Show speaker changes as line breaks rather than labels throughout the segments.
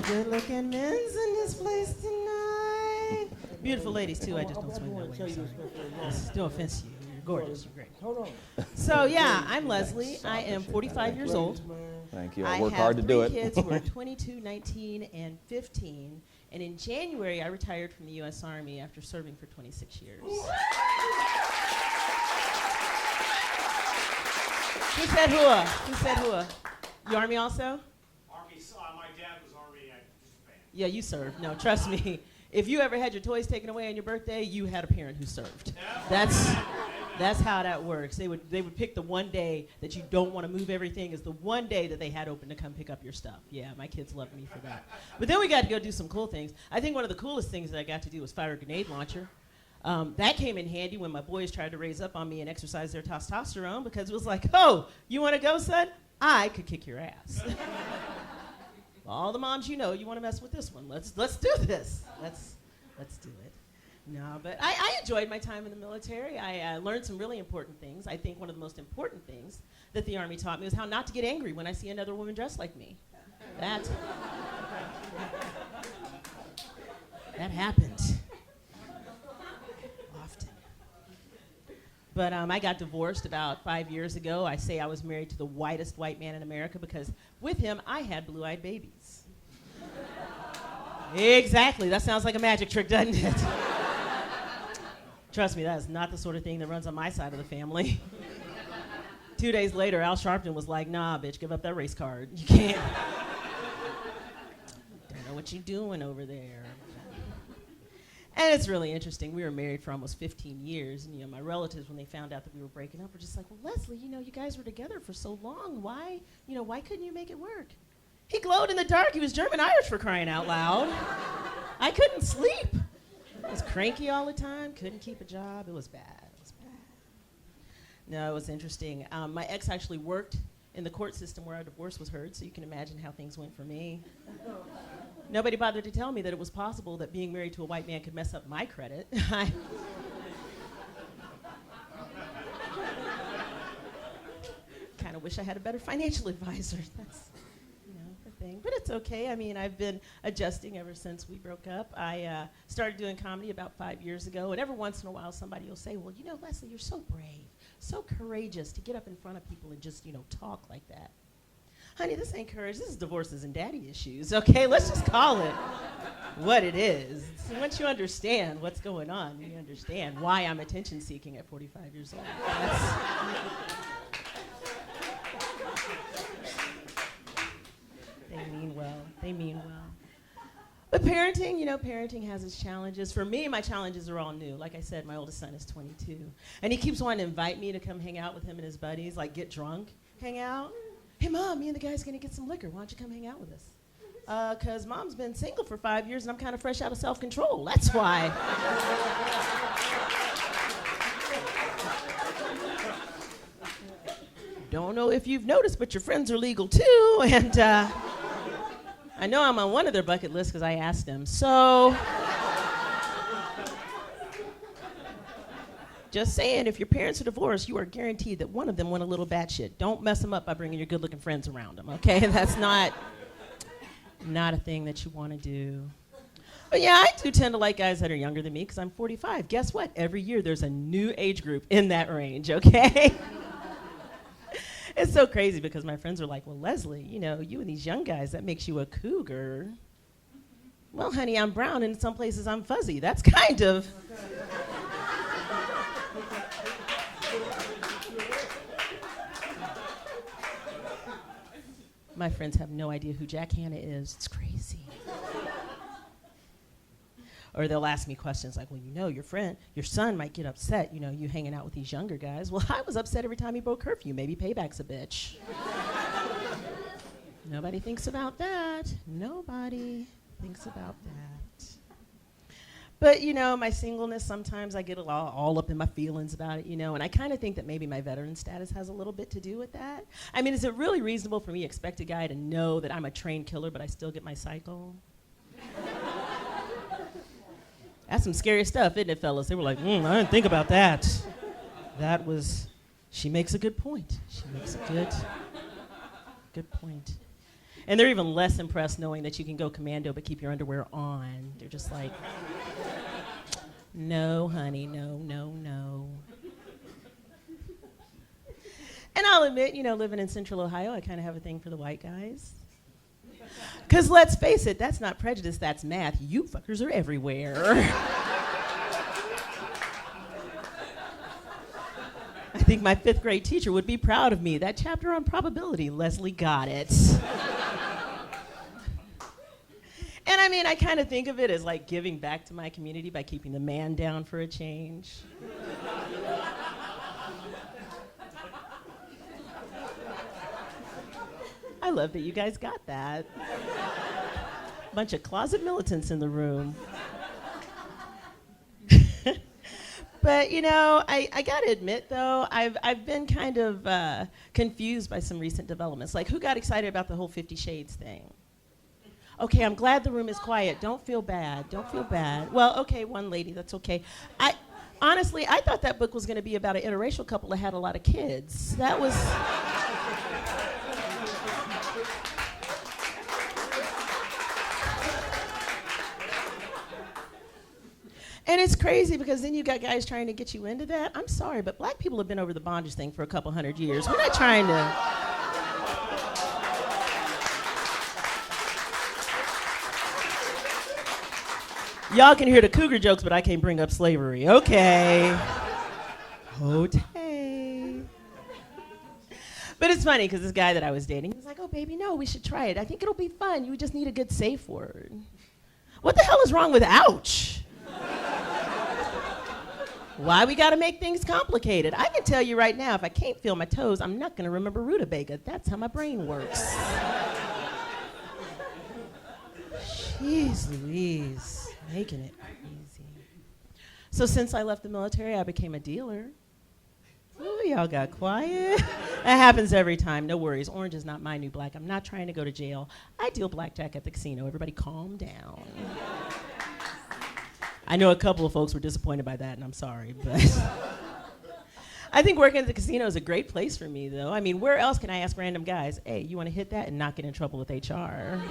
Good looking men's in this place tonight. Beautiful ladies too. I just don't swing that way. I'm sorry. No offense to you. You're gorgeous. You're great.
Hold on.
So yeah, I'm Leslie. I am 45 years old.
Thank you. I work hard to do it.
I have 3 kids who are 22, 19, and 15. And in January, I retired from the U.S. Army after serving for 26 years. Who said hooah? Who said hooah? You Army also?
Army, my dad was Army. I just a fan.
Yeah, you served. No, trust me. If you ever had your toys taken away on your birthday, you had a parent who served. That's how that works. They would pick the one day that you don't want to move everything as the one day that they had open to come pick up your stuff. Yeah, my kids loved me for that. But then we got to go do some cool things. I think one of the coolest things that I got to do was fire a grenade launcher. That came in handy when my boys tried to raise up on me and exercise their testosterone, because it was like, oh, you want to go, son? I could kick your ass. All the moms you want to mess with this one. Let's do this. Let's do it. No, but I enjoyed my time in the military. I learned some really important things. I think one of the most important things that the Army taught me was how not to get angry when I see another woman dressed like me. That happened often. But I got divorced about 5 years ago. I say I was married to the whitest white man in America because with him, I had blue-eyed babies. Exactly. That sounds like a magic trick, doesn't it? Trust me, that is not the sort of thing that runs on my side of the family. 2 days later, Al Sharpton was like, nah, bitch, give up that race card. You can't. Don't know what you're doing over there. And it's really interesting. We were married for almost 15 years. And, my relatives, when they found out that we were breaking up, were just like, well, Leslie, you guys were together for so long. Why couldn't you make it work? He glowed in the dark. He was German-Irish, for crying out loud. I couldn't sleep. I was cranky all the time, couldn't keep a job. It was bad. No, it was interesting. My ex actually worked in the court system where our divorce was heard, so you can imagine how things went for me. Nobody bothered to tell me that it was possible that being married to a white man could mess up my credit. Kind of wish I had a better financial advisor. That's the thing. But it's okay. I mean, I've been adjusting ever since we broke up. I started doing comedy about 5 years ago, and every once in a while somebody will say, well, Leslie, you're so brave, so courageous to get up in front of people and just, talk like that. Honey, this ain't courage. This is divorces and daddy issues, okay? Let's just call it what it is. So once you understand what's going on, you understand why I'm attention-seeking at 45 years old. They mean well. But parenting, parenting has its challenges. For me, my challenges are all new. Like I said, my oldest son is 22. And he keeps wanting to invite me to come hang out with him and his buddies, like get drunk, hang out. Hey, Mom, me and the guys going to get some liquor. Why don't you come hang out with us? Because Mom's been single for 5 years, and I'm kind of fresh out of self-control. That's why. Don't know if you've noticed, but your friends are legal, too. And I know I'm on one of their bucket lists because I asked them. So, just saying, if your parents are divorced, you are guaranteed that one of them went a little batshit. Don't mess them up by bringing your good-looking friends around them, okay? That's not a thing that you want to do. But yeah, I do tend to like guys that are younger than me because I'm 45. Guess what? Every year there's a new age group in that range, okay? It's so crazy because my friends are like, well, Leslie, you and these young guys, that makes you a cougar. Well, honey, I'm brown, and in some places I'm fuzzy. That's kind of... My friends have no idea who Jack Hanna is. It's crazy. Or they'll ask me questions like, well, your son might get upset, you hanging out with these younger guys. Well, I was upset every time he broke curfew. Maybe payback's a bitch. Nobody thinks about that. Nobody thinks about that. But, my singleness, sometimes I get all up in my feelings about it, and I kind of think that maybe my veteran status has a little bit to do with that. I mean, is it really reasonable for me to expect a guy to know that I'm a trained killer, but I still get my cycle? That's some scary stuff, isn't it, fellas? They were like, I didn't think about that. She makes a good point. She makes a good point. And they're even less impressed knowing that you can go commando but keep your underwear on. They're just like, no, honey, no, no, no. And I'll admit, living in Central Ohio, I kind of have a thing for the white guys. Because let's face it, that's not prejudice, that's math. You fuckers are everywhere. I think my 5th grade teacher would be proud of me. That chapter on probability, Leslie got it. And I mean, I kind of think of it as like giving back to my community by keeping the man down for a change. I love that you guys got that. Bunch of closet militants in the room. But, I got to admit, though, I've been kind of confused by some recent developments. Like, who got excited about the whole 50 Shades thing? Okay, I'm glad the room is quiet. Don't feel bad. Don't feel bad. Well, okay, one lady, that's okay. Honestly, I thought that book was going to be about an interracial couple that had a lot of kids. That was... And it's crazy because then you got guys trying to get you into that. I'm sorry, but black people have been over the bondage thing for a couple hundred years. We're not trying to... Y'all can hear the cougar jokes, but I can't bring up slavery. Okay. Okay. But it's funny because this guy that I was dating, he was like, oh, baby, no, we should try it. I think it'll be fun. You just need a good safe word. What the hell is wrong with ouch? Why we gotta make things complicated? I can tell you right now, if I can't feel my toes, I'm not gonna remember rutabaga. That's how my brain works. Jeez Louise, making it easy. So since I left the military, I became a dealer. Ooh, y'all got quiet. That happens every time, no worries. Orange is not my new black. I'm not trying to go to jail. I deal blackjack at the casino. Everybody calm down. I know a couple of folks were disappointed by that, and I'm sorry, but I think working at the casino is a great place for me, though. I mean, where else can I ask random guys, hey, you want to hit that and not get in trouble with HR?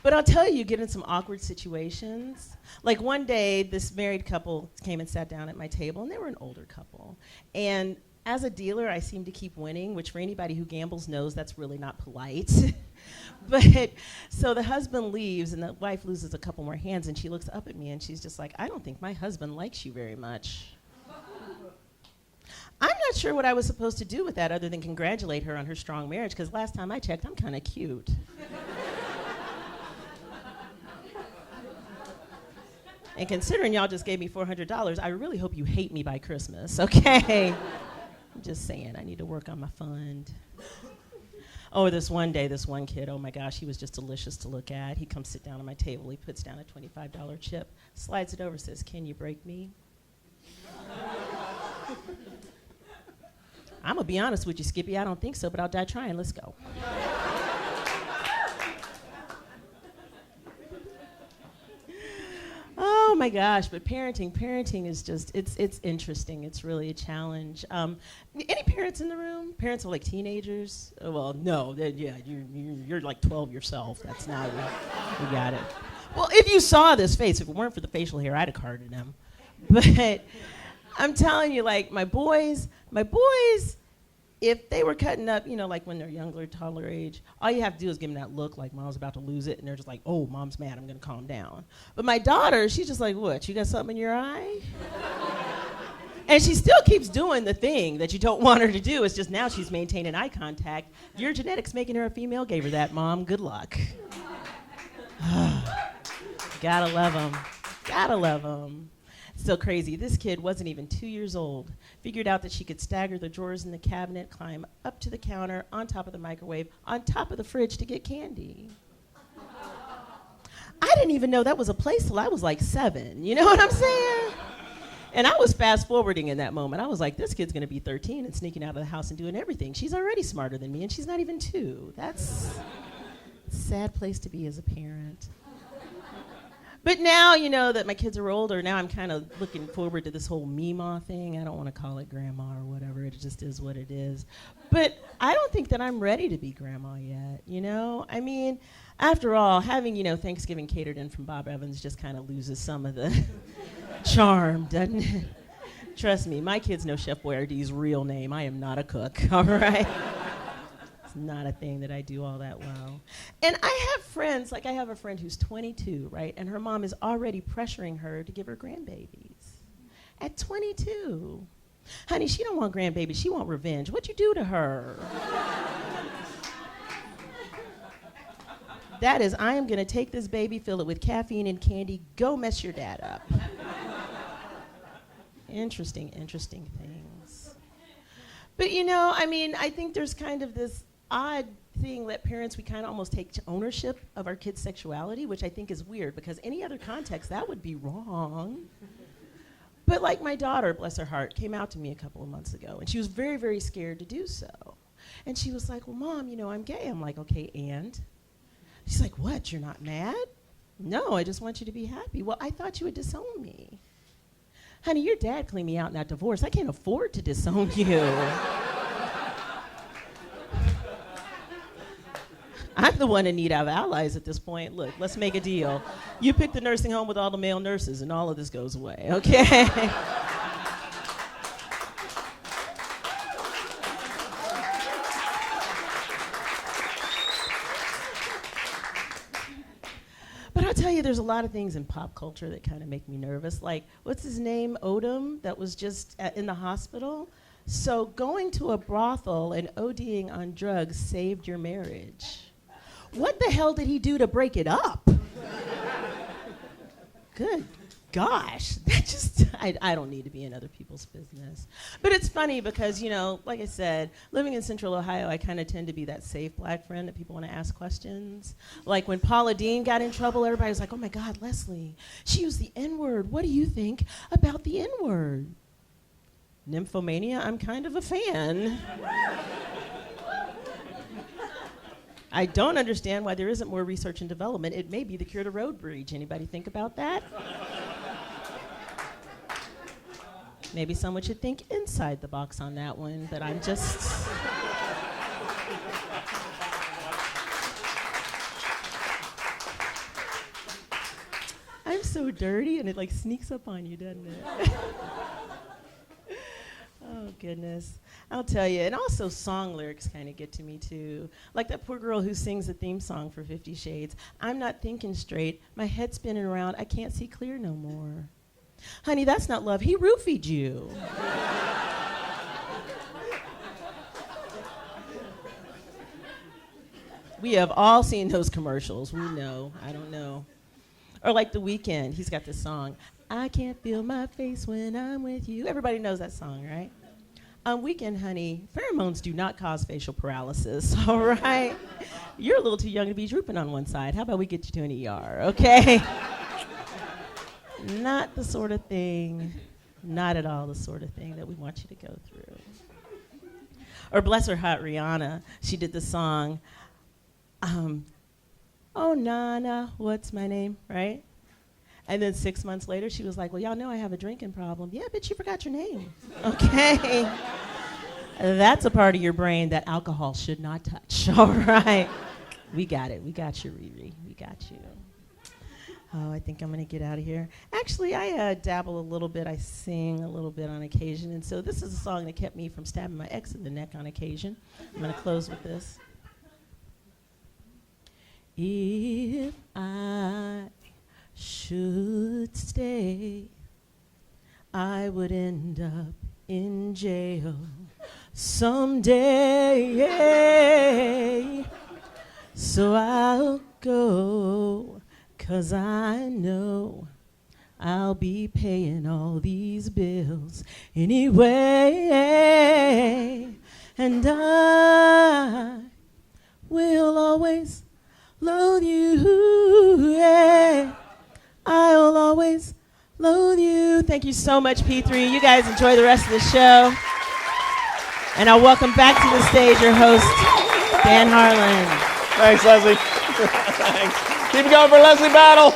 But I'll tell you get in some awkward situations. Like one day, this married couple came and sat down at my table, and they were an older couple. And as a dealer, I seem to keep winning, which for anybody who gambles knows that's really not polite. But so the husband leaves, and the wife loses a couple more hands, and she looks up at me, and she's just like, I don't think my husband likes you very much. I'm not sure what I was supposed to do with that other than congratulate her on her strong marriage, because last time I checked, I'm kind of cute. And considering y'all just gave me $400, I really hope you hate me by Christmas, okay? I'm just saying, I need to work on my fund. Oh, this one day, this one kid, oh my gosh, he was just delicious to look at. He comes sit down on my table, he puts down a $25 chip, slides it over, says, can you break me? I'm gonna be honest with you, Skippy, I don't think so, but I'll die trying, let's go. Oh my gosh, but parenting is just, it's interesting. It's really a challenge. Any parents in the room? Parents of like teenagers? Oh, well, no, yeah, you're like 12 yourself. That's not, we got it. Well, if you saw this face, if it weren't for the facial hair, I'd have carded him. But I'm telling you, like my boys, if they were cutting up, like when they're younger, toddler age, all you have to do is give them that look like mom's about to lose it, and they're just like, oh, mom's mad, I'm gonna calm down. But my daughter, she's just like, what, you got something in your eye? And she still keeps doing the thing that you don't want her to do, it's just now she's maintaining eye contact. Your genetics making her a female gave her that, Mom, good luck. Gotta love them, gotta love them. Still crazy. This kid wasn't even 2 years old. Figured out that she could stagger the drawers in the cabinet, climb up to the counter, on top of the microwave, on top of the fridge to get candy. I didn't even know that was a place till I was like 7. You know what I'm saying? And I was fast forwarding in that moment. I was like, this kid's gonna be 13 and sneaking out of the house and doing everything. She's already smarter than me, and she's not even 2. That's a sad place to be as a parent. But now, that my kids are older, now I'm kind of looking forward to this whole Meemaw thing. I don't want to call it grandma or whatever. It just is what it is. But I don't think that I'm ready to be grandma yet, I mean, after all, having, Thanksgiving catered in from Bob Evans just kind of loses some of the charm, doesn't it? Trust me, my kids know Chef Boyardee's real name. I am not a cook, all right? It's not a thing that I do all that well. And I have friends, like I have a friend who's 22, right? And her mom is already pressuring her to give her grandbabies. At 22. Honey, she don't want grandbabies, she want revenge. What'd you do to her? That is, I am gonna take this baby, fill it with caffeine and candy, go mess your dad up. Interesting things. But I mean, I think there's kind of this odd thing that parents, we kind of almost take ownership of our kids' sexuality, which I think is weird because any other context, that would be wrong. But like my daughter, bless her heart, came out to me a couple of months ago, and she was very, very scared to do so. And she was like, well, Mom, I'm gay. I'm like, okay, and? She's like, what, you're not mad? No, I just want you to be happy. Well, I thought you would disown me. Honey, your dad cleaned me out in that divorce. I can't afford to disown you. I'm the one in need of allies at this point. Look, let's make a deal. You pick the nursing home with all the male nurses and all of this goes away, okay? But I'll tell you, there's a lot of things in pop culture that kind of make me nervous. Like, what's his name, Odom, that was just in the hospital? So going to a brothel and ODing on drugs saved your marriage. What the hell did he do to break it up? Good gosh, that just, I don't need to be in other people's business. But it's funny because, like I said, living in Central Ohio, I kind of tend to be that safe black friend that people want to ask questions. Like when Paula Deen got in trouble, everybody was like, oh my God, Leslie, she used the N-word. What do you think about the N-word? Nymphomania, I'm kind of a fan. I don't understand why there isn't more research and development. It may be the cure to road rage. Anybody think about that? Maybe someone should think inside the box on that one, but I'm just... I'm so dirty, and it like sneaks up on you, doesn't it? Oh, goodness. I'll tell you. And also song lyrics kind of get to me, too. Like that poor girl who sings the theme song for 50 Shades. I'm not thinking straight. My head's spinning around. I can't see clear no more. Honey, that's not love. He roofied you. We have all seen those commercials. We know. I don't know. Or like The Weeknd. He's got this song. I can't feel my face when I'm with you. Everybody knows that song, right? On Weekend, honey, pheromones do not cause facial paralysis, all right? You're a little too young to be drooping on one side. How about we get you to an ER, okay? Not the sort of thing, not at all the sort of thing that we want you to go through. Or bless her heart, Rihanna, she did the song, oh, Nana, what's my name, right? And then 6 months later, she was like, well, y'all know I have a drinking problem. Yeah, but you forgot your name, okay? That's a part of your brain that alcohol should not touch, all right? We got it. We got you, Riri. We got you. Oh, I think I'm going to get out of here. Actually, I dabble a little bit. I sing a little bit on occasion. And so this is a song that kept me from stabbing my ex in the neck on occasion. I'm going to close with this. If I should stay, I would end up in jail someday. So I'll go, 'cause I know I'll be paying all these bills anyway. And I will always love you, yeah. I'll always love you. Thank you so much, P3. You guys enjoy the rest of the show. And I'll welcome back to the stage your host, Dan Harlan.
Thanks, Leslie. Thanks. Keep it going for Leslie Battle.